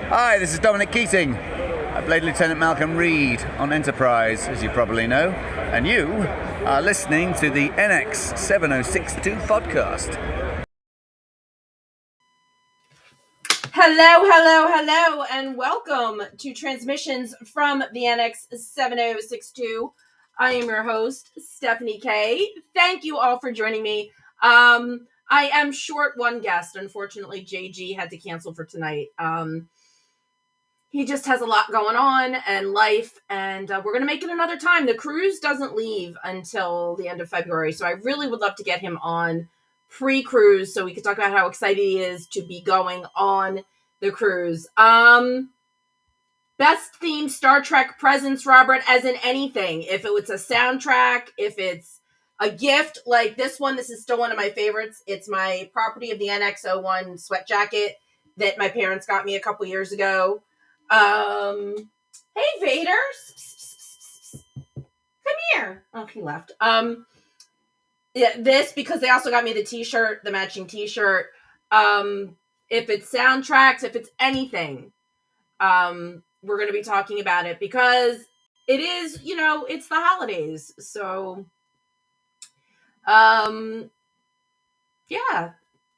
Hi, this is Dominic Keating. I played Lieutenant Malcolm Reed on Enterprise, as you probably know, and you are listening to the NX 7062 podcast. Hello, and welcome to transmissions from the NX 7062. I am your host, Stephanie K. Thank you all for joining me. I am short one guest. Unfortunately, JG had to cancel for tonight. He just has a lot going on and life, and we're going to make it another time. The cruise doesn't leave until the end of February, so I really would love to get him on pre-cruise so we could talk about how excited he is to be going on the cruise. Best themed Star Trek presents, Robert, as in anything. If it was a soundtrack, if it's a gift like this one, this is still one of my favorites. It's my Property of the NX-01 sweat jacket that my parents got me a couple years ago. Hey Vader, come here. Oh, he left. Yeah, this, because they also got me the t-shirt, the matching t-shirt. If it's soundtracks, if it's anything, we're going to be talking about it because it is, it's the holidays. So, yeah,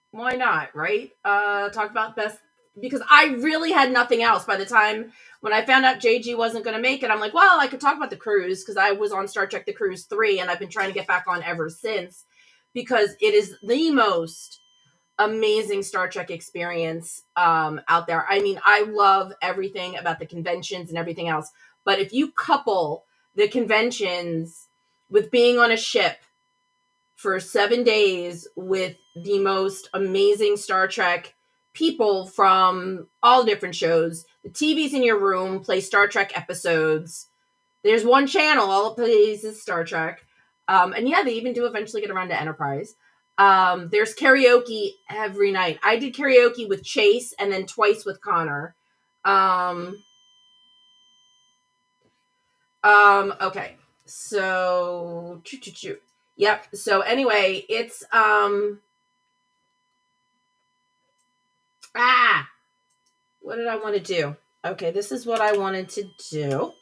why not, right? Talk about best, because I really had nothing else by the time when I found out JG wasn't going to make it. I'm like, well, I could talk about the cruise because I was on Star Trek The Cruise 3 and I've been trying to get back on ever since because it is the most amazing Star Trek experience out there. I mean, I love everything about the conventions and everything else, but if you couple the conventions with being on a ship for 7 days with the most amazing Star Trek people from all different shows, the TVs in your room play Star Trek episodes. There's one channel, all it plays is Star Trek. And yeah, they even do eventually get around to Enterprise. There's karaoke every night. I did karaoke with Chase and then twice with Connor. Okay. So, yep. So anyway, it's, what did I want to do? Okay, this is what I wanted to do.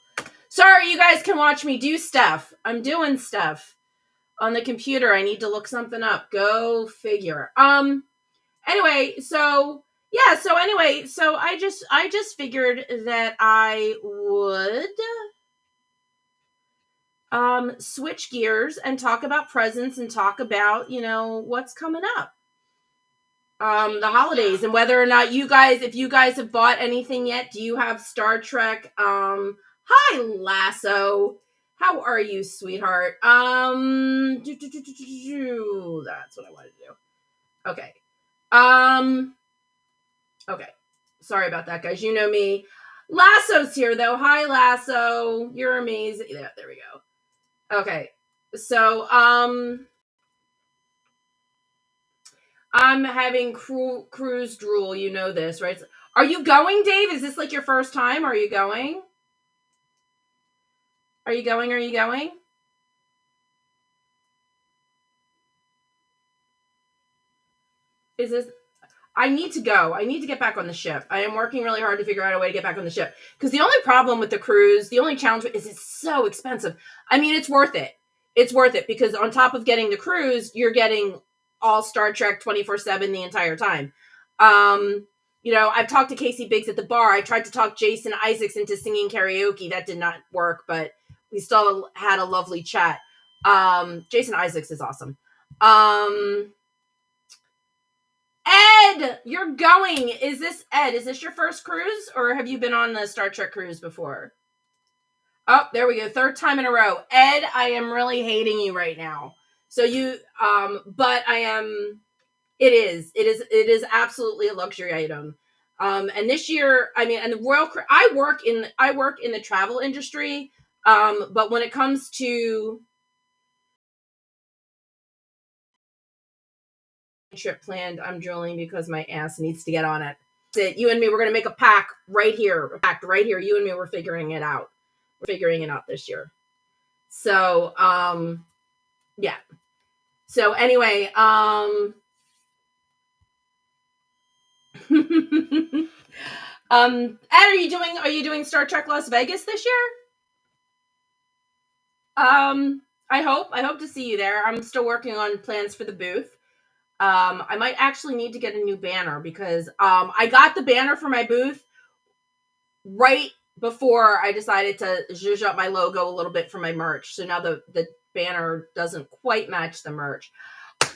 Sorry, you guys can watch me do stuff. I'm doing stuff on the computer. I need to look something up. Go figure. Anyway, so I just figured that I would switch gears and talk about presents and talk about, what's coming up. The holidays and whether or not if you guys have bought anything yet. Do you have Star Trek? Hi, Lasso. How are you, sweetheart? That's what I wanted to do. Okay. Okay. Sorry about that, guys. You know me. Lasso's here, though. Hi, Lasso. You're amazing. Yeah, there we go. Okay. So, I'm having cruise drool. You know this, right? Are you going, Dave? Is this like your first time? Are you going? Are you going? Is this... I need to go. I need to get back on the ship. I am working really hard to figure out a way to get back on the ship. Because the only problem with the cruise, the only challenge is it's so expensive. I mean, it's worth it. It's worth it because on top of getting the cruise, you're getting all Star Trek 24/7 the entire time. I've talked to Casey Biggs at the bar. I tried to talk Jason Isaacs into singing karaoke. That did not work, but we still had a lovely chat. Jason Isaacs is awesome. Ed, you're going. Is this your first cruise or have you been on the Star Trek cruise before? Oh, there we go. Third time in a row. Ed, I am really hating you right now. So but I am, it is absolutely a luxury item. And this year, I mean, and the I work in the travel industry. But when it comes to trip planned, I'm drilling because my ass needs to get on it. You and me, we're going to make a pact right here. You and me, we're figuring it out. We're figuring it out this year. So, yeah. So anyway, Ed, are you doing Star Trek Las Vegas this year? I hope to see you there. I'm still working on plans for the booth. I might actually need to get a new banner because I got the banner for my booth right before I decided to zhuzh up my logo a little bit for my merch. So now the banner doesn't quite match the merch.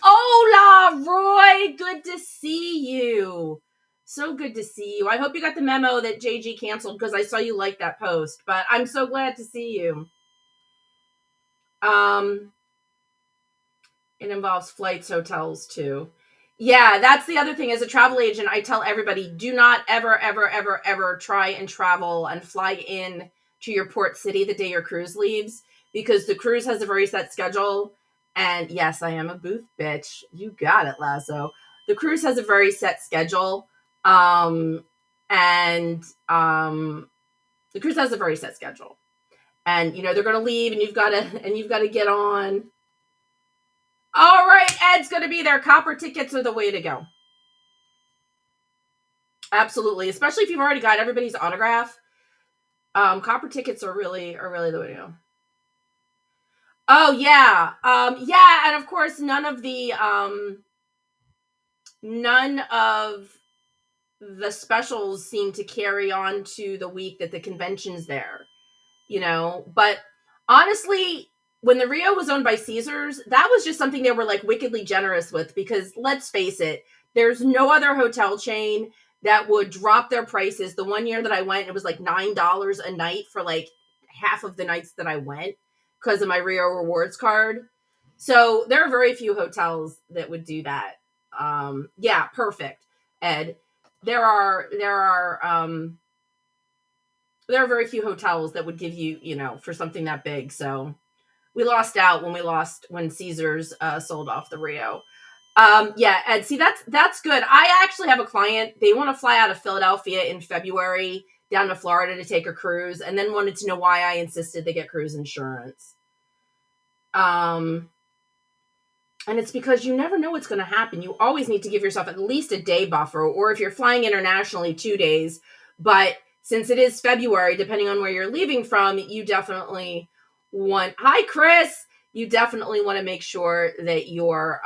Hola, Roy! Good to see you. So good to see you. I hope you got the memo that JG canceled because I saw you like that post. But I'm so glad to see you. It involves flights, hotels too. Yeah, that's the other thing. As a travel agent, I tell everybody, do not ever, ever, ever, ever try and travel and fly in to your port city the day your cruise leaves, because the cruise has a very set schedule. And yes, I am a booth bitch. You got it, Lasso. The cruise has a very set schedule. And the cruise has a very set schedule. And they're going to leave, and you've got to get on. All right, Ed's going to be there. Copper tickets are the way to go. Absolutely, especially if you've already got everybody's autograph. Copper tickets are really the way to go. Oh yeah, yeah, and of course none of the specials seem to carry on to the week that the convention's there. But honestly, when the Rio was owned by Caesars, that was just something they were like wickedly generous with, because let's face it, there's no other hotel chain that would drop their prices. The one year that I went, it was like $9 a night for like half of the nights that I went because of my Rio Rewards card. So there are very few hotels that would do that. Yeah, perfect, Ed. There are very few hotels that would give you, for something that big. So we lost out when Caesars sold off the Rio. Yeah, Ed, see, that's good. I actually have a client. They want to fly out of Philadelphia in February down to Florida to take a cruise, and then wanted to know why I insisted they get cruise insurance. And it's because you never know what's going to happen. You always need to give yourself at least a day buffer, or if you're flying internationally, 2 days. But since it is February, depending on where you're leaving from, you definitely want... Hi, Chris! You definitely want to make sure that you're...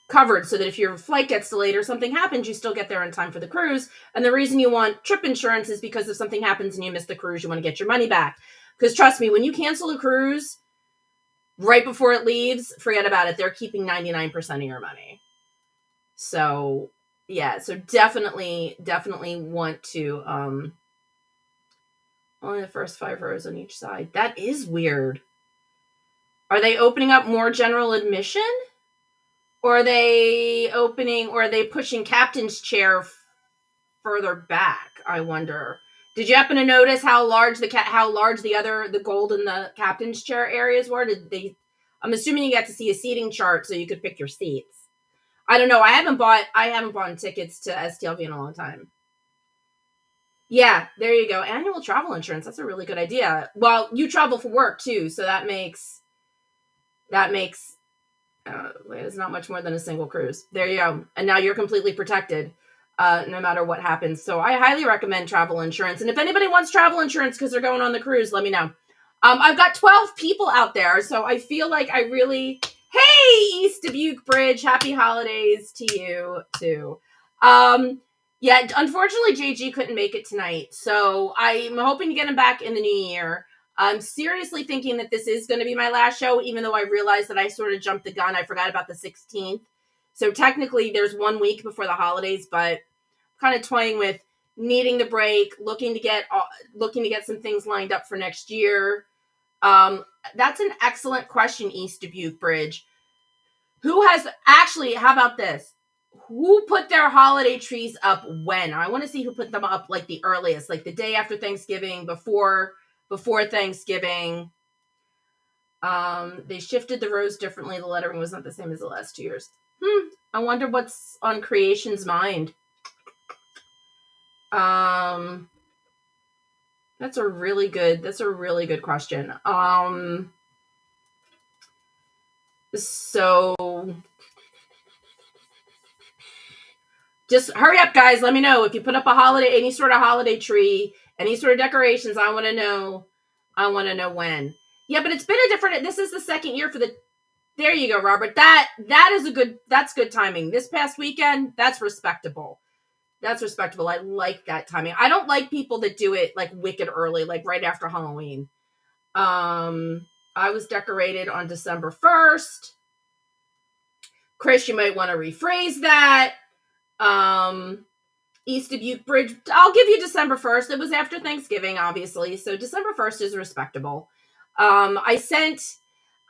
covered, so that if your flight gets delayed or something happens, you still get there in time for the cruise. And the reason you want trip insurance is because if something happens and you miss the cruise, you want to get your money back. Because trust me, when you cancel a cruise right before it leaves, forget about it. They're keeping 99% of your money. So yeah, so definitely want to only the first 5 rows on each side. That is weird. Are they opening up more general admission? Or are they pushing captain's chair further back? I wonder. Did you happen to notice how large the gold and the captain's chair areas were? I'm assuming you got to see a seating chart so you could pick your seats. I don't know. I haven't bought tickets to STLV in a long time. Yeah, there you go. Annual travel insurance. That's a really good idea. Well, you travel for work too, so that makes it's not much more than a single cruise. There you go. And now you're completely protected, no matter what happens. So I highly recommend travel insurance. And if anybody wants travel insurance because they're going on the cruise, let me know. I've got 12 people out there, so I feel like I really... Hey, East Dubuque Bridge, happy holidays to you too. Yeah, unfortunately, JG couldn't make it tonight, so I'm hoping to get him back in the new year. I'm seriously thinking that this is going to be my last show, even though I realized that I sort of jumped the gun. I forgot about the 16th. So technically there's 1 week before the holidays, but kind of toying with needing the break, looking to get some things lined up for next year. That's an excellent question, East Dubuque Bridge. How about this? Who put their holiday trees up when? I want to see who put them up like the earliest, like the day after Thanksgiving, before Thanksgiving. They shifted the rows differently. The lettering was not the same as the last 2 years. I wonder what's on Creation's mind. That's a really good question. So just hurry up, guys. Let me know if you put up a holiday, any sort of holiday tree, any sort of decorations. I want to know. I want to know when. Yeah, but it's been a different. This is the second year for the. There you go, Robert. That is a good. That's good timing. This past weekend, that's respectable. That's respectable. I like that timing. I don't like people that do it like wicked early, like right after Halloween. I was decorated on December 1st. Chris, you might want to rephrase that. East Dubuque Bridge. I'll give you December 1st. It was after Thanksgiving, obviously. So December 1st is respectable. I sent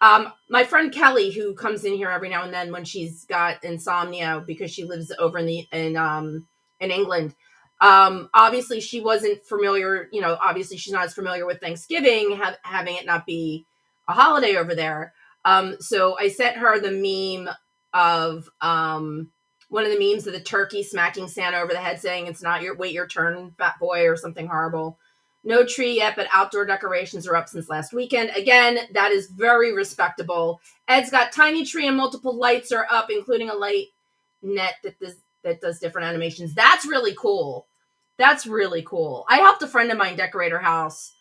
my friend Kelly, who comes in here every now and then when she's got insomnia because she lives over in England. Obviously she wasn't familiar, obviously she's not as familiar with Thanksgiving, having it not be a holiday over there. So I sent her the meme of one of the memes of the turkey smacking Santa over the head saying, "It's not your turn, fat boy," or something horrible. No tree yet, but outdoor decorations are up since last weekend. Again, that is very respectable. Ed's got tiny tree and multiple lights are up, including a light net that does different animations. That's really cool. That's really cool. I helped a friend of mine decorate her house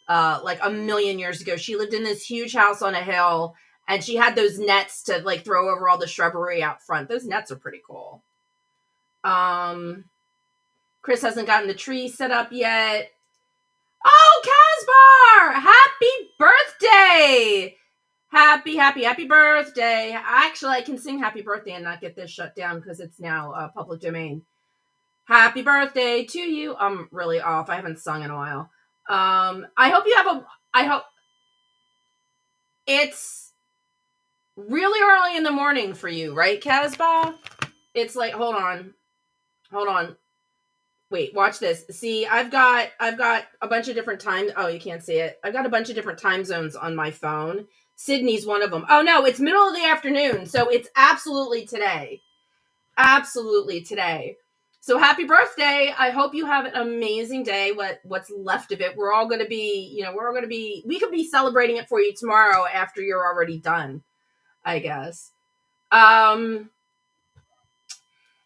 like a million years ago. She lived in this huge house on a hill, and she had those nets to like throw over all the shrubbery out front. Those nets are pretty cool. Chris hasn't gotten the tree set up yet. Oh, Casbar! Happy birthday! Happy birthday. Actually, I can sing happy birthday and not get this shut down because it's now public domain. Happy birthday to you. I'm really off. I haven't sung in a while. I hope it's really early in the morning for you, right, Casbah? It's like, hold on. Wait, watch this. See, I've got a bunch of different times. Oh, you can't see it. I've got a bunch of different time zones on my phone. Sydney's one of them. Oh no, it's middle of the afternoon, so it's absolutely today. Absolutely today. So happy birthday. I hope you have an amazing day. What's left of it. We're all going to be, we could be celebrating it for you tomorrow after you're already done, I guess.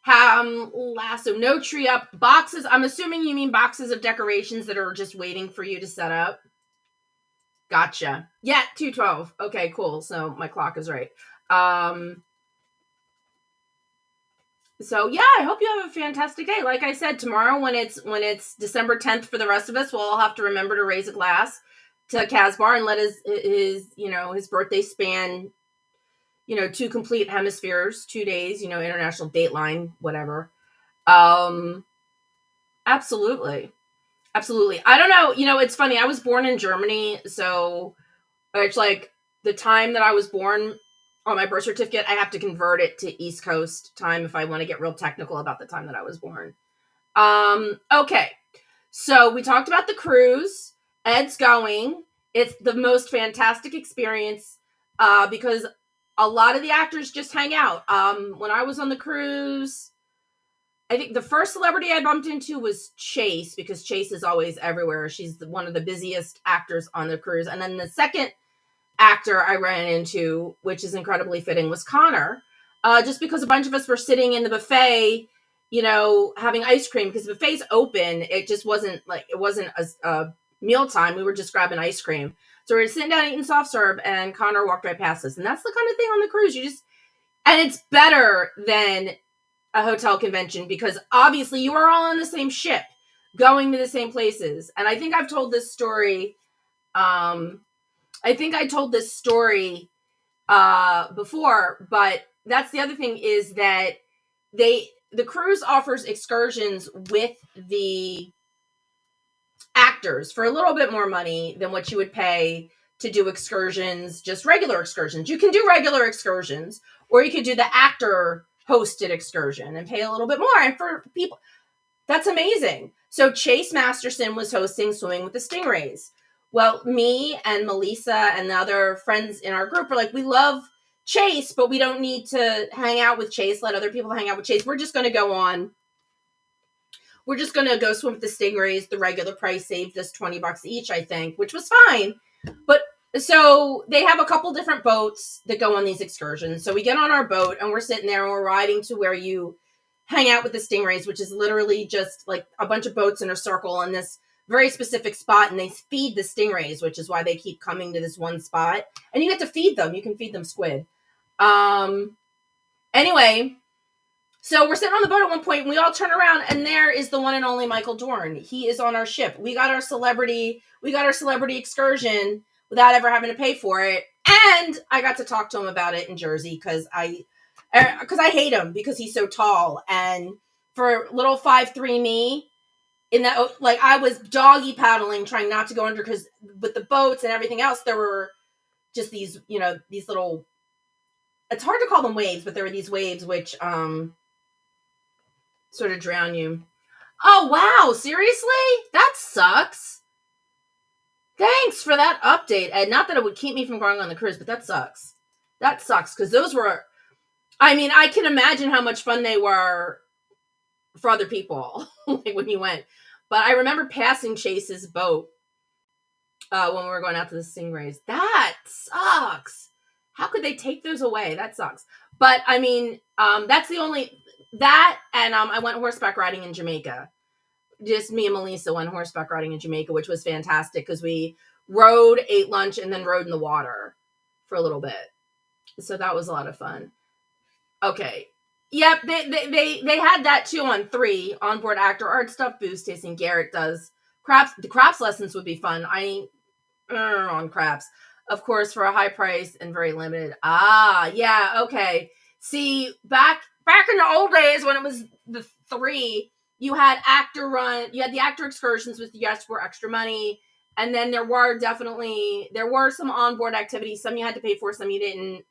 Lasso, no tree up. Boxes, I'm assuming you mean boxes of decorations that are just waiting for you to set up. Gotcha. Yeah, 2:12. Okay, cool. So my clock is right. So yeah, I hope you have a fantastic day. Like I said, tomorrow when it's December 10th for the rest of us, we'll all have to remember to raise a glass to Casbar and let his birthday span, 2 complete hemispheres, 2 days, international dateline, whatever. Absolutely. I don't know. It's funny. I was born in Germany, so it's like the time that I was born on my birth certificate, I have to convert it to East Coast time if I want to get real technical about the time that I was born. Okay. So we talked about the cruise. Ed's going. It's the most fantastic experience because a lot of the actors just hang out. When I was on the cruise, I think the first celebrity I bumped into was Chase because Chase is always everywhere. She's one of the busiest actors on the cruise. And then the second actor I ran into, which is incredibly fitting, was Connor. Just because a bunch of us were sitting in the buffet, having ice cream because the buffet's open. It just wasn't a mealtime. We were just grabbing ice cream. So we were sitting down eating soft serve and Connor walked right past us. And that's the kind of thing on the cruise. And it's better than a hotel convention because obviously you are all on the same ship going to the same places. And I think I've told this story. I think I told this story before, but that's the other thing is that the cruise offers excursions with the actors for a little bit more money than what you would pay to do excursions, just regular excursions. You can do regular excursions, or you could do the actor hosted excursion and pay a little bit more. And for people, that's amazing. So Chase Masterson was hosting Swimming with the Stingrays. Well, me and Melissa and the other friends in our group were like, we love Chase, but we don't need to hang out with Chase. Let other people hang out with Chase. We're just going to go swim with the Stingrays. The regular price saved us $20 each, I think, which was fine. But So they have a couple different boats that go on these excursions. So we get on our boat and we're sitting there and we're riding to where you hang out with the stingrays, which is literally just like a bunch of boats in a circle in this very specific spot, and they feed the stingrays, which is why they keep coming to this one spot. And you get to feed them. You can feed them squid. Anyway, so we're sitting on the boat at one point, and we all turn around, and there is the one and only Michael Dorn. He is on our ship. We got our celebrity excursion without ever having to pay for it, and I got to talk to him about it in Jersey because I hate him because he's so tall, and for little 5'3" me, in that, like, I was doggy paddling, trying not to go under, because with the boats and everything else, there were just these, these little, it's hard to call them waves, but there were these waves which sort of drown you. Oh, wow, seriously? That sucks. Thanks for that update, Ed. Not that it would keep me from going on the cruise, but that sucks. That sucks, because those were, I mean, I can imagine how much fun they were for other people, like when you went. But I remember passing Chase's boat when we were going out to the Stingrays. That sucks. How could they take those away? That sucks. But, I mean, that's the only, that, and I went horseback riding in Jamaica. Just me and Melissa went horseback riding in Jamaica, which was fantastic because we rode, ate lunch, and then rode in the water for a little bit. So that was a lot of fun. Okay. Yep, they had that too on 3, onboard actor art stuff, booze tasting. Garrett does. The craps lessons would be fun. I ain't on craps. Of course, for a high price and very limited. Ah, yeah, okay. See, back in the old days when it was the 3, you had the actor excursions with yes for extra money, and then there were some onboard activities. Some you had to pay for, some you didn't.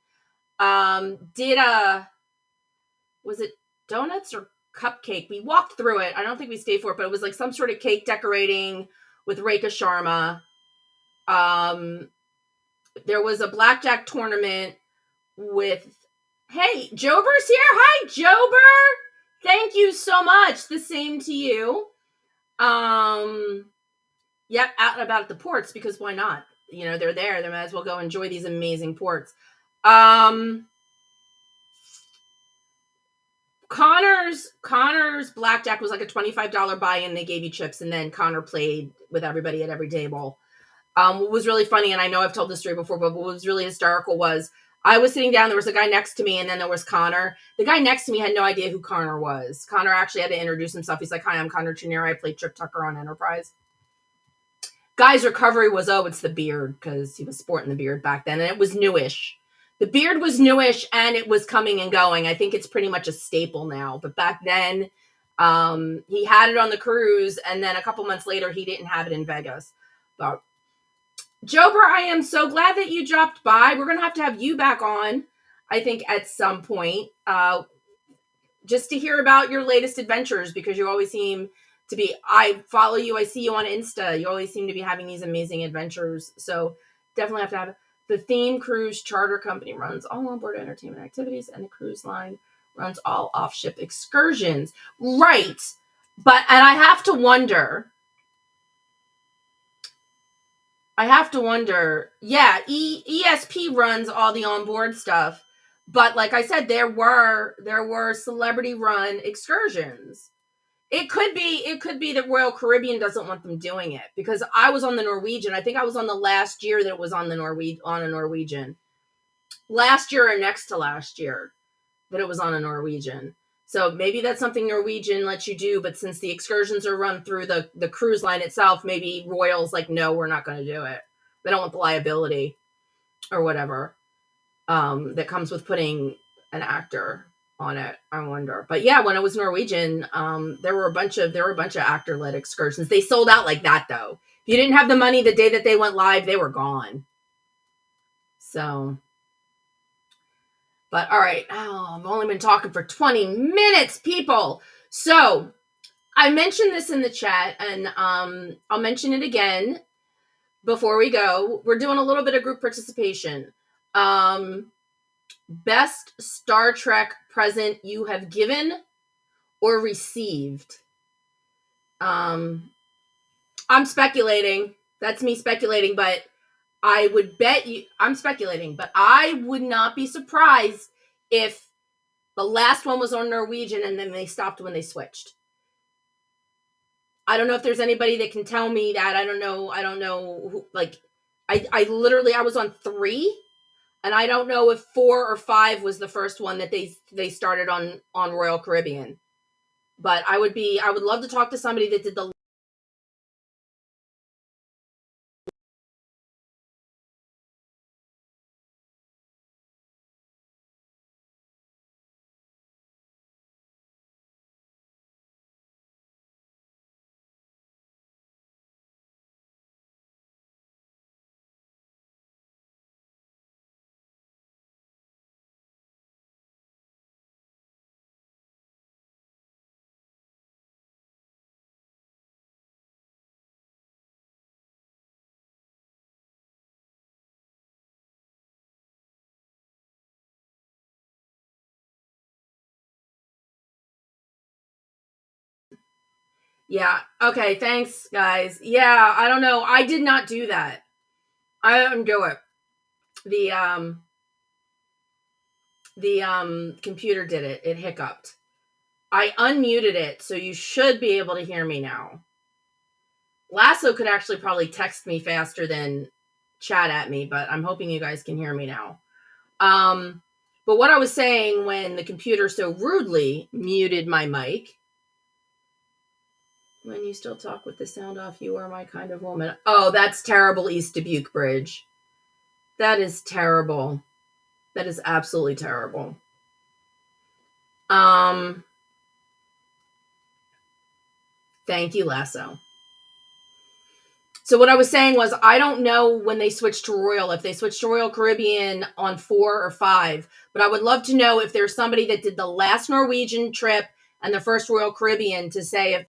Was it donuts or cupcake? We walked through it. I don't think we stayed for it, but it was like some sort of cake decorating with Rekha Sharma. There was a blackjack tournament with, hey, Jober's here. Hi, Jober. Thank you so much. The same to you. Yep, out and about at the ports, because why not? They're there. They might as well go enjoy these amazing ports. Connor's blackjack was like a $25 buy-in. They gave you chips, and then Connor played with everybody at every table. What was really funny, and I know I've told this story before, but what was really hysterical was I was sitting down, there was a guy next to me, and then there was Connor. The guy next to me had no idea who Connor was. Connor actually had to introduce himself. He's like, hi, I'm Connor Jr. I played Trip Tucker on Enterprise. Guy's recovery was, it's the beard, because he was sporting the beard back then, and it was newish. The beard was newish, and it was coming and going. I think it's pretty much a staple now, but back then, he had it on the cruise, and then a couple months later, he didn't have it in Vegas. But Jober, I am so glad that you dropped by. We're going to have you back on, I think, at some point, just to hear about your latest adventures, because you always seem to be, I follow you, I see you on Insta, you always seem to be having these amazing adventures, so definitely have to have the Theme Cruise Charter Company runs all onboard entertainment activities, and the cruise line runs all off-ship excursions. Right, and I have to wonder, yeah, ESP runs all the onboard stuff, but like I said, there were celebrity run excursions. It could be that Royal Caribbean doesn't want them doing it, because I was on the Norwegian. I think I was on the last year that it was on a Norwegian. Last year or next to last year that it was on a Norwegian. So maybe that's something Norwegian lets you do, but since the excursions are run through the cruise line itself, maybe Royal's like, no, we're not going to do it. They don't want the liability or whatever that comes with putting an actor on it, I wonder. But yeah, when it was Norwegian, there were a bunch of actor-led excursions. They sold out like that, though. If you didn't have the money the day that they went live, they were gone. So, but all right. I've only been talking for 20 minutes, people. So I mentioned this in the chat, and I'll mention it again before we go. We're doing a little bit of group participation. Best Star Trek present you have given or received. I'm speculating. That's me speculating, but I would bet you, I'm speculating, but I would not be surprised if the last one was on Norwegian and then they stopped when they switched. I don't know if there's anybody that can tell me that. I don't know who, like, I literally, I was on 3, and I don't know if 4 or 5 was the first one that they started on Royal Caribbean. But I would love to talk to somebody that did the. Yeah. Okay. Thanks, guys. Yeah. I don't know. I did not do that. I didn't do it. The computer did it. It hiccuped. I unmuted it, so you should be able to hear me now. Lasso could actually probably text me faster than chat at me, but I'm hoping you guys can hear me now. But what I was saying when the computer so rudely muted my mic. When you still talk with the sound off, you are my kind of woman. Oh, that's terrible, East Dubuque Bridge. That is terrible. That is absolutely terrible. Thank you, Lasso. So what I was saying was, I don't know when they switched to Royal, if they switched to Royal Caribbean on 4 or 5, but I would love to know if there's somebody that did the last Norwegian trip and the first Royal Caribbean to say if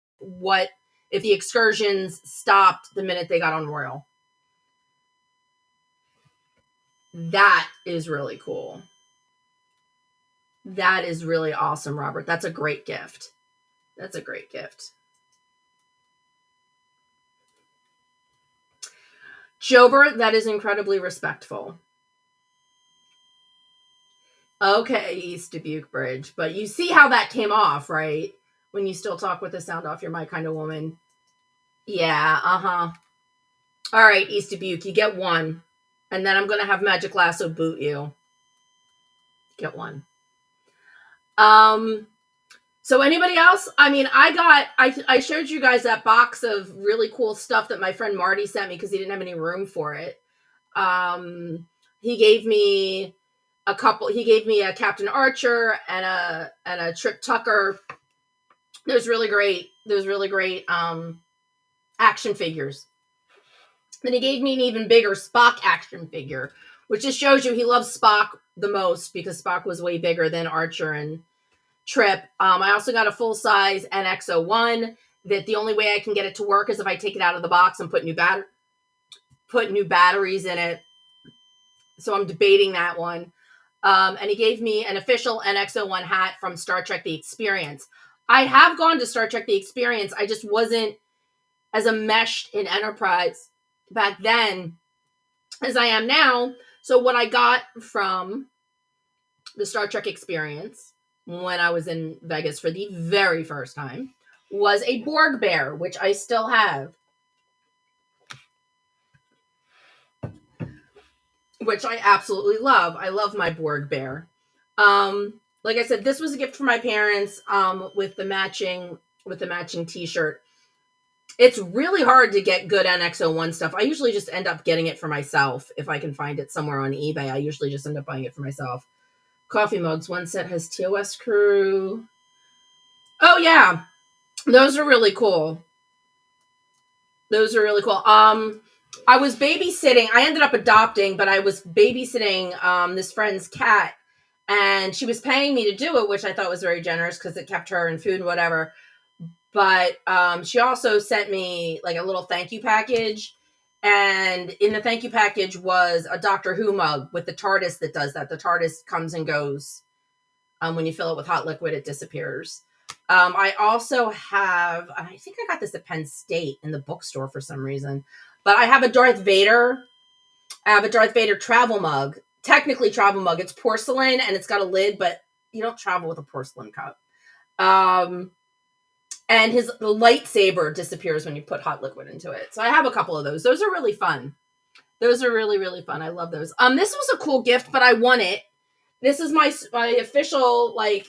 the excursions stopped the minute they got on Royal. That is really cool. That is really awesome, Robert. That's a great gift. That's a great gift. Jobert, that is incredibly respectful. Okay, East Dubuque Bridge. But you see how that came off, right? When you still talk with the sound off, you're my kind of woman. Yeah, uh-huh. All right, East Dubuque, you get 1. And then I'm going to have Magic Lasso boot you. Get 1. So anybody else? I mean, I showed you guys that box of really cool stuff that my friend Marty sent me because he didn't have any room for it. He gave me a Captain Archer and a Trip Tucker. There's really great action figures. Then he gave me an even bigger Spock action figure, which just shows you he loves Spock the most because Spock was way bigger than Archer and Trip. I also got a full-size NX-01 that the only way I can get it to work is if I take it out of the box and put new batteries in it. So I'm debating that one. And he gave me an official NX-01 hat from Star Trek The Experience. I have gone to Star Trek The Experience. I just wasn't as enmeshed in Enterprise back then as I am now. So what I got from the Star Trek Experience when I was in Vegas for the very first time was a Borg bear, which I still have, which I absolutely love. I love my Borg bear. Like I said, this was a gift for my parents with the matching t-shirt. It's really hard to get good NX-01 stuff. I usually just end up getting it for myself. If I can find it somewhere on eBay, I usually just end up buying it for myself. Coffee mugs. One set has TOS crew. Oh, yeah. Those are really cool. I was babysitting. I ended up adopting, but I was babysitting this friend's cat. And she was paying me to do it, which I thought was very generous because it kept her in food and whatever. But she also sent me like a little thank you package. And in the thank you package was a Doctor Who mug with the TARDIS that does that. The TARDIS comes and goes. When you fill it with hot liquid, it disappears. I also have, I think I got this at Penn State in the bookstore for some reason, but I have a Darth Vader I have a Darth Vader travel mug. Technically travel mug. It's porcelain and it's got a lid, but you don't travel with a porcelain cup. And his lightsaber disappears when you put hot liquid into it. So I have a couple of those. Those are really fun. Those are really, really fun. I love those. This was a cool gift, but I won it. This is my official, like,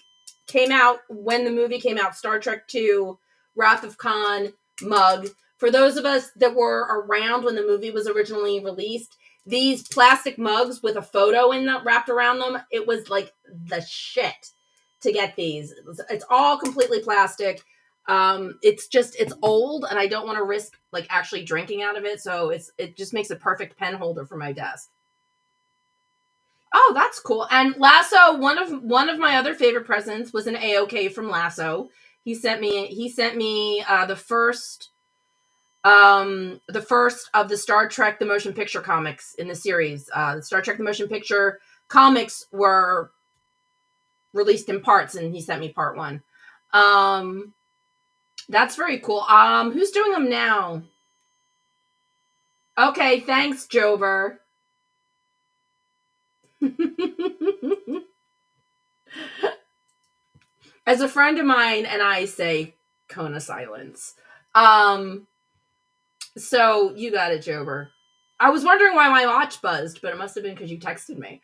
came out when the movie came out, Star Trek II, Wrath of Khan mug. For those of us that were around when the movie was originally released, these plastic mugs with a photo in them wrapped around them, it was like the shit to get these. It's all completely plastic. It's old and I don't want to risk like actually drinking out of it. So it just makes a perfect pen holder for my desk. Oh, that's cool. And Lasso, one of my other favorite presents was an AOK from Lasso. He sent me the first of the Star Trek the Motion Picture comics in the series. The Star Trek the Motion Picture comics were released in parts, and he sent me part 1. That's very cool. Who's doing them now? Okay, thanks, Jover. As a friend of mine and I say Kona silence. So you got it, Jover. I was wondering why my watch buzzed, but it must have been because you texted me.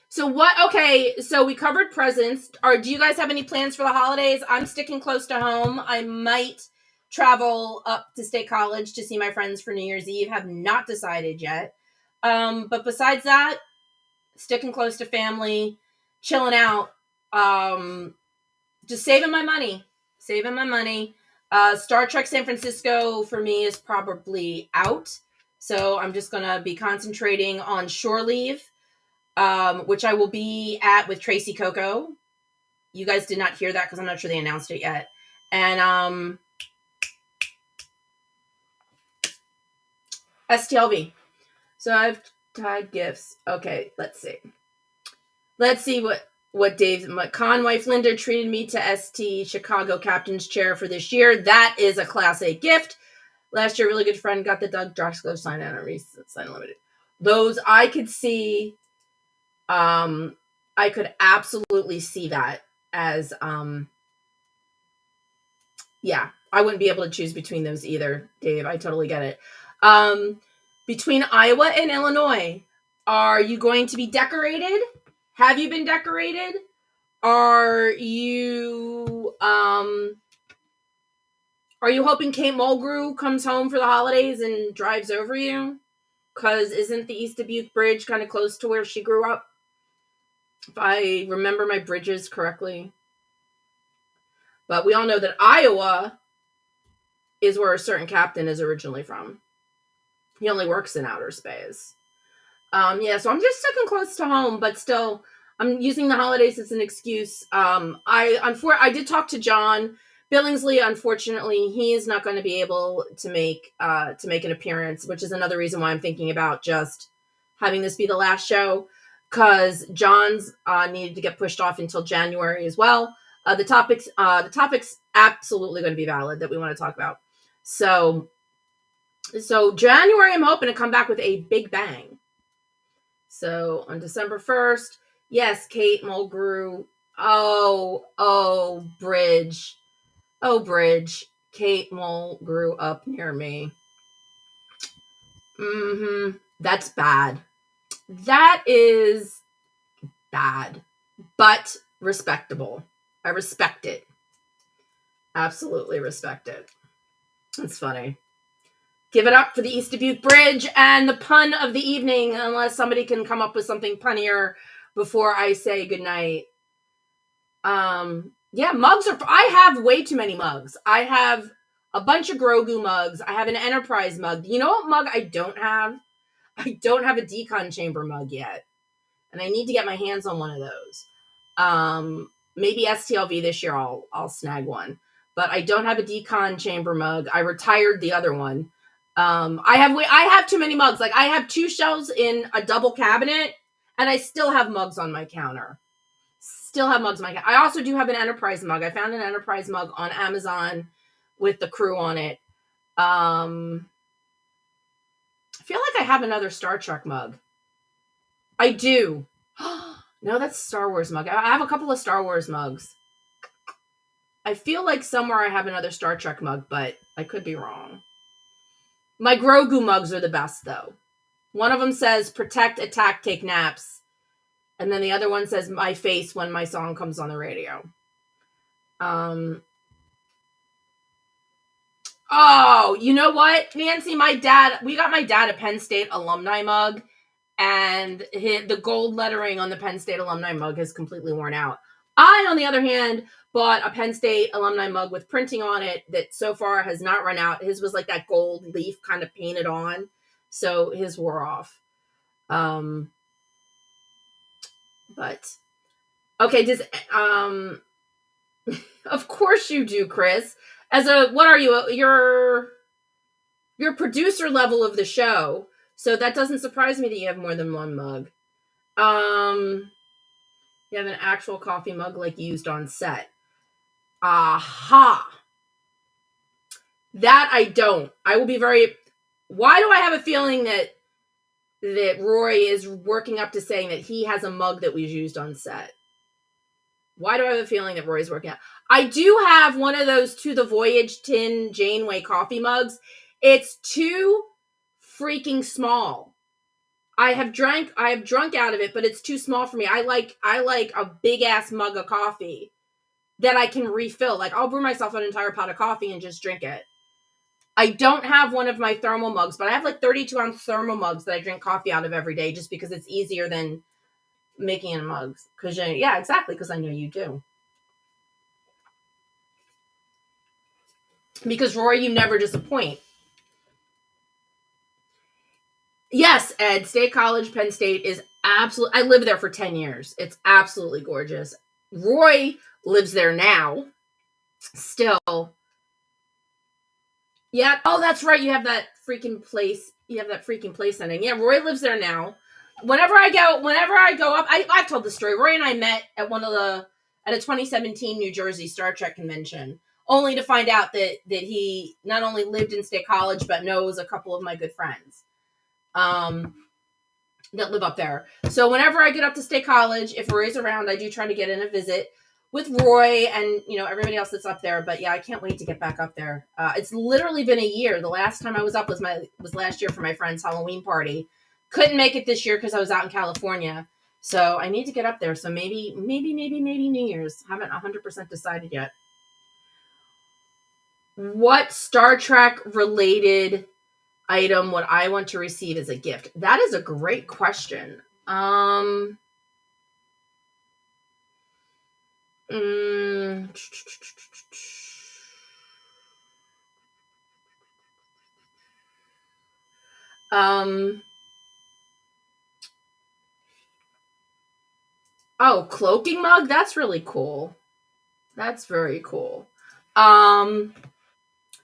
So we covered presents. Do you guys have any plans for the holidays? I'm sticking close to home. I might travel up to State College to see my friends for New Year's Eve. Have not decided yet. But besides that, sticking close to family, chilling out, just saving my money. Star Trek San Francisco for me is probably out. So I'm just going to be concentrating on Shore Leave, which I will be at with Tracy Coco. You guys did not hear that because I'm not sure they announced it yet. And STLV. So I've tied gifts. Okay, let's see what Con wife Linda treated me to ST Chicago Captain's Chair for this year. That is a Class A gift. Last year, really good friend got the Doug Droxler sign on a recent sign limited. Those I could see. I could absolutely see that as yeah. I wouldn't be able to choose between those either, Dave. I totally get it. Between Iowa and Illinois, are you going to be decorated? Have you been decorated? Are you hoping Kate Mulgrew comes home for the holidays and drives over you? Because isn't the East Dubuque Bridge kind of close to where she grew up? If I remember my bridges correctly. But we all know that Iowa is where a certain captain is originally from. He only works in outer space. So I'm just sticking close to home, but still, I'm using the holidays as an excuse. I did talk to John Billingsley. Unfortunately, he is not going to be able to make an appearance, which is another reason why I'm thinking about just having this be the last show, because John's needed to get pushed off until January as well. The topics absolutely going to be valid that we want to talk about. So January, I'm hoping to come back with a big bang. So on December 1st, yes, Kate Mulgrew. Bridge. Kate Mulgrew up near me. That's bad. That is bad, but respectable. I respect it. Absolutely respect it. That's funny. Give it up for the East Dubuque Bridge and the pun of the evening, unless somebody can come up with something punnier before I say goodnight. Mugs are... I have way too many mugs. I have a bunch of Grogu mugs. I have an Enterprise mug. You know what mug I don't have? I don't have a decon chamber mug yet. And I need to get my hands on one of those. Maybe STLV this year I'll snag one. But I don't have a decon chamber mug. I retired the other one. I have too many mugs. Like, I have 2 shelves in a double cabinet, and I still have mugs on my counter. I also do have an Enterprise mug. I found an Enterprise mug on Amazon with the crew on it. feel like I have another Star Trek mug. I do. No, that's Star Wars mug. I have a couple of Star Wars mugs. I feel like somewhere I have another Star Trek mug, but I could be wrong. My Grogu mugs are the best, though. One of them says, protect, attack, take naps. And then the other one says, my face when my song comes on the radio. Oh, you know what, Nancy? We got my dad a Penn State alumni mug, and the gold lettering on the Penn State alumni mug has completely worn out. I, on the other hand, bought a Penn State alumni mug with printing on it that so far has not run out. His was like that gold leaf kind of painted on, so his wore off. But okay, of course you do, Chris. What are you? You're producer level of the show, so that doesn't surprise me that you have more than one mug. You have an actual coffee mug like used on set. Aha. That I don't. I will be very... Why do I have a feeling that Roy is working up to saying that he has a mug that was used on set? Why do I have a feeling that Roy's working out? I do have one of those To the Voyage tin Janeway coffee mugs. It's too freaking small. I have drunk out of it, but it's too small for me. I like a big ass mug of coffee that I can refill. Like, I'll brew myself an entire pot of coffee and just drink it. I don't have one of my thermal mugs, but I have like 32-ounce thermal mugs that I drink coffee out of every day just because it's easier than making in mugs. Yeah, exactly, because I know you do. Because, Roy, you never disappoint. Yes, Ed, State College, Penn State is absolutely... I lived there for 10 years. It's absolutely gorgeous. Roy lives there now. Still. Yeah. Oh, that's right. You have that freaking place. Ending. Yeah, Roy lives there now. Whenever I go up, I've told the story. Roy and I met at a 2017 New Jersey Star Trek convention, only to find out that he not only lived in State College, but knows a couple of my good friends that live up there. So whenever I get up to State College, if Roy's around, I do try to get in a visit with Roy and, everybody else that's up there. But yeah, I can't wait to get back up there. It's literally been a year. The last time I was up was last year for my friend's Halloween party. Couldn't make it this year because I was out in California. So I need to get up there. So maybe New Year's. Haven't 100% decided yet. What Star Trek related item would I want to receive as a gift? That is a great question. Oh, cloaking mug? That's really cool. That's very cool.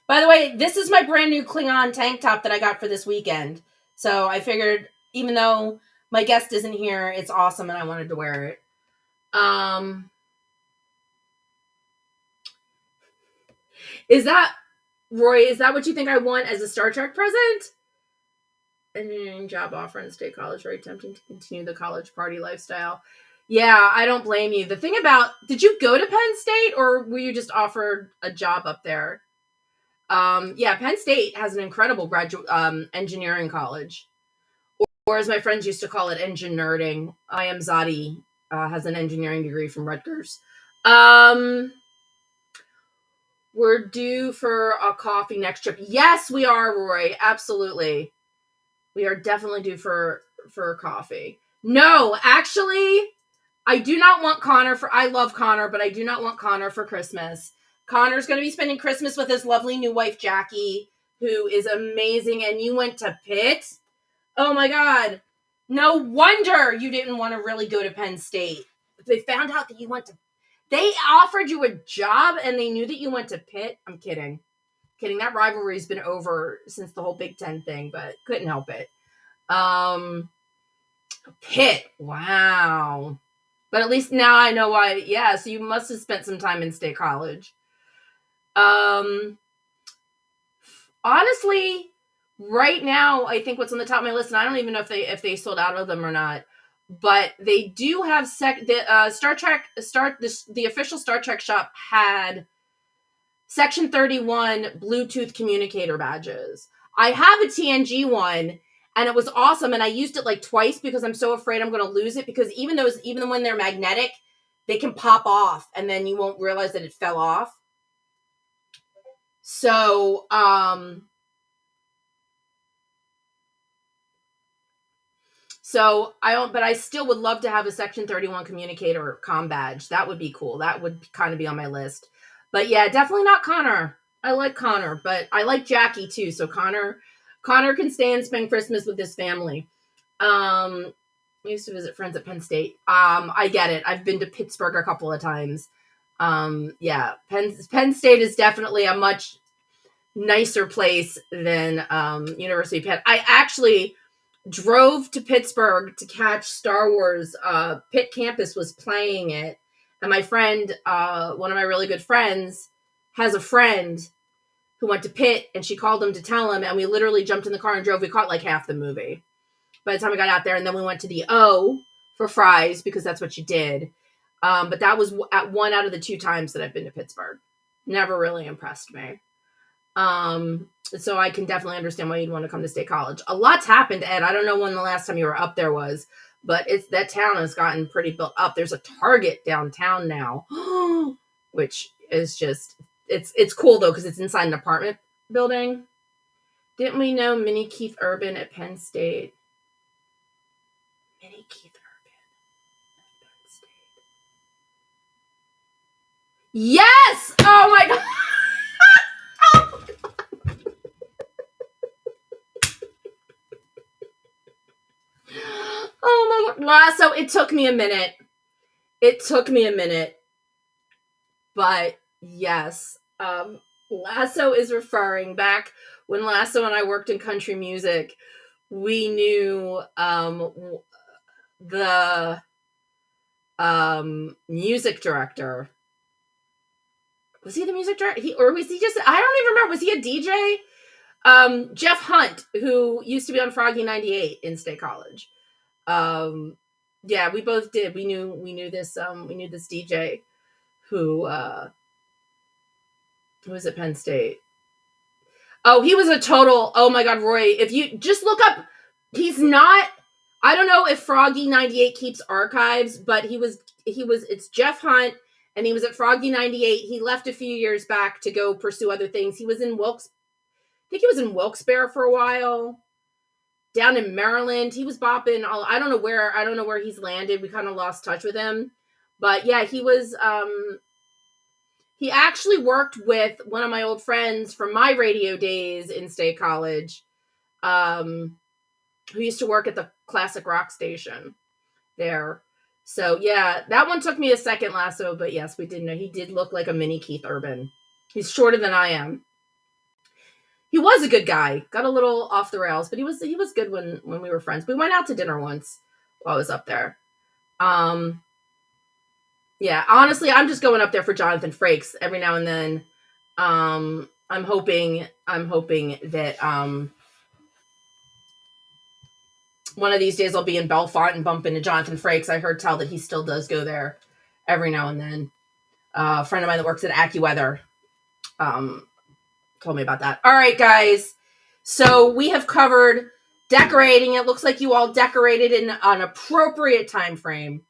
By the way, this is my brand new Klingon tank top that I got for this weekend. So I figured, even though my guest isn't here, it's awesome and I wanted to wear it. Is that, Roy, is that what you think I want as a Star Trek present? Engineering job offer in State College, very tempting to continue the college party lifestyle. Yeah, I don't blame you. The thing about, did you go to Penn State or were you just offered a job up there? Yeah, Penn State has an incredible graduate engineering college, or as my friends used to call it, engin-nerding. I am Zadi, has an engineering degree from Rutgers. We're due for a coffee next trip. Yes, we are, Roy. Absolutely. We are definitely due for coffee. No, actually, I do not want Connor I love Connor, but I do not want Connor for Christmas. Connor's going to be spending Christmas with his lovely new wife, Jackie, who is amazing. And you went to Pitt? Oh my God. No wonder you didn't want to really go to Penn State. They found out that you went to, they offered you a job and they knew that you went to Pitt. I'm kidding. That rivalry's been over since the whole Big Ten thing, but couldn't help it. Pitt. Wow. But at least now I know why. Yeah, so you must have spent some time in State College. Honestly, Right now, I think what's on the top of my list, and I don't even know if they sold out of them or not, but they do have Star Trek the official Star Trek shop had Section 31 Bluetooth communicator badges. I have a TNG one, and it was awesome, and I used it like twice because I'm so afraid I'm going to lose it, because even when they're magnetic, they can pop off and then you won't realize that it fell off. So but I still would love to have a Section 31 communicator comm badge. That would be cool. That would kind of be on my list. But yeah, definitely not Connor. I like Connor, but I like Jackie too. So Connor can stay and spend Christmas with his family. I used to visit friends at Penn State. I get it. I've been to Pittsburgh a couple of times. Yeah, Penn State is definitely a much nicer place than University of Penn. I actually drove to Pittsburgh to catch Star Wars. Pitt campus was playing it, and my friend, one of my really good friends, has a friend who went to Pitt, and she called him to tell him, and we literally jumped in the car and drove. We caught like half the movie by the time we got out there, and then we went to the O for fries because that's what you did. But that was at one out of the 2 times that I've been to Pittsburgh. Never really impressed me. So I can definitely understand why you'd want to come to State College. A lot's happened, Ed. I don't know when the last time you were up there was, but that town has gotten pretty built up. There's a Target downtown now, which is just, it's cool though, because it's inside an apartment building. Didn't we know Minnie Keith Urban at Penn State? Minnie Keith Urban at Penn State. Yes! Oh my God! Oh my God. Lasso, it took me a minute. But yes, Lasso is referring back when Lasso and I worked in country music. We knew the music director. Was he the music director? Or was he just, I don't even remember. Was he a DJ? Jeff Hunt, who used to be on Froggy 98 in State College. Yeah, we both did. We knew this DJ who was at Penn State. Oh, he was a total, oh my God, Roy, if you just look up, he's not, I don't know if Froggy 98 keeps archives, but it's Jeff Hunt, and he was at Froggy 98. He left a few years back to go pursue other things. He was in Wilkes-Barre for a while. Down in Maryland, he was bopping. I don't know where he's landed. We kind of lost touch with him, but yeah, he was. He actually worked with one of my old friends from my radio days in State College, who used to work at the classic rock station there. So yeah, that one took me a second, Lasso, but yes, we did know he did look like a mini Keith Urban. He's shorter than I am. He was a good guy. Got a little off the rails, but he was good when we were friends. We went out to dinner once while I was up there. Yeah, honestly, I'm just going up there for Jonathan Frakes every now and then. I'm hoping that one of these days I'll be in Bellefonte and bump into Jonathan Frakes. I heard tell that he still does go there every now and then. A friend of mine that works at AccuWeather told me about that. All right, guys. So we have covered decorating. It looks like you all decorated in an appropriate time frame.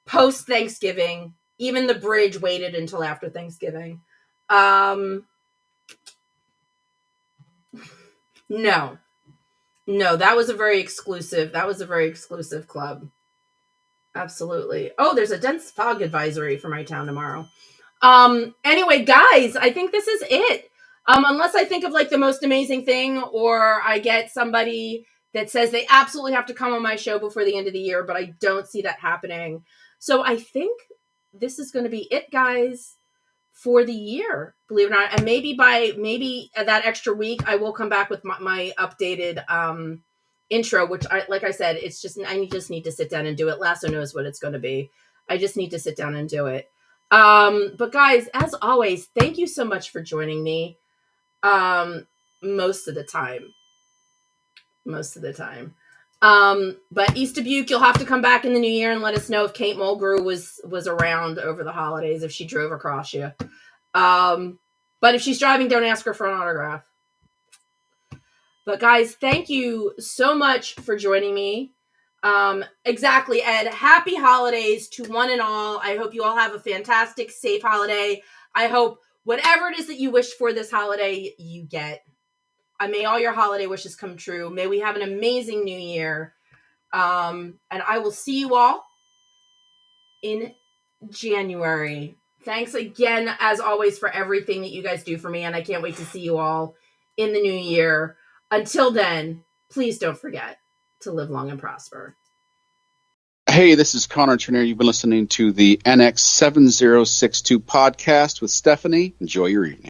Post Thanksgiving. Even the bridge waited until after Thanksgiving. No, that was a very exclusive club. Absolutely. Oh, there's a dense fog advisory for my town tomorrow. Anyway, guys, I think this is it. Unless I think of like the most amazing thing, or I get somebody that says they absolutely have to come on my show before the end of the year, but I don't see that happening. So I think this is going to be it, guys, for the year, believe it or not. And maybe that extra week, I will come back with my updated intro, which like I said, I just need to sit down and do it. Lasso knows what it's going to be. I just need to sit down and do it. But guys, as always, thank you so much for joining me. Most of the time. most of the time. But East Dubuque, you'll have to come back in the new year and let us know if Kate Mulgrew was around over the holidays, if she drove across you. But if she's driving, don't ask her for an autograph. But guys, thank you so much for joining me. Exactly, Ed. Happy holidays to one and all. I hope you all have a fantastic, safe holiday. I hope whatever it is that you wish for this holiday, you get. May all your holiday wishes come true. May we have an amazing new year. And I will see you all in January. Thanks again, as always, for everything that you guys do for me. And I can't wait to see you all in the new year. Until then, please don't forget to live long and prosper. Hey, this is Connor Turner. You've been listening to the NX7062 podcast with Stephanie. Enjoy your evening.